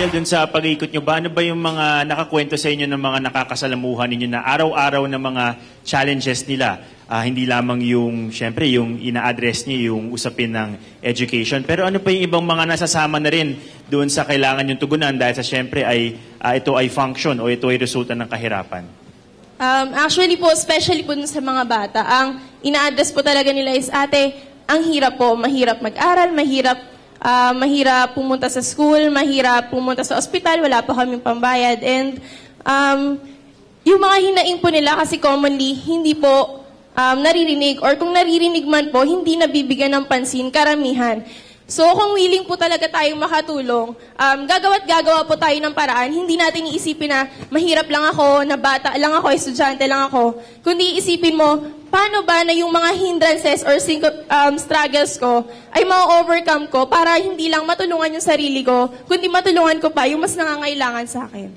Angel, dun sa pag-iikot nyo ba, ano ba yung mga nakakwento sa inyo ng mga nakakasalamuhan ninyo na araw-araw na mga challenges nila? Hindi lamang yung, syempre, yung ina-address niyo yung usapin ng education. Pero ano pa yung ibang mga nasasama na rin doon sa kailangan yung tugunan dahil sa syempre ay ito ay function o ito ay resulta ng kahirapan? Actually po, especially po sa mga bata, ang ina-address po talaga nila is, ate, ang hirap po, mahirap mag-aral, mahirap pumunta sa school, mahirap pumunta sa ospital, wala pa kaming pambayad. And yung mga hinaing po nila kasi commonly, hindi po naririnig, or kung naririnig man po, hindi nabibigyan ng pansin, karamihan. So kung willing po talaga tayong makatulong, gagawa po tayo ng paraan. Hindi natin iisipin na mahirap lang ako, na bata lang ako, estudyante lang ako. Kundi isipin mo, paano ba na yung mga hindrances or struggles ko ay ma-overcome ko para hindi lang matulungan yung sarili ko, kundi matulungan ko pa yung mas nangangailangan sa akin.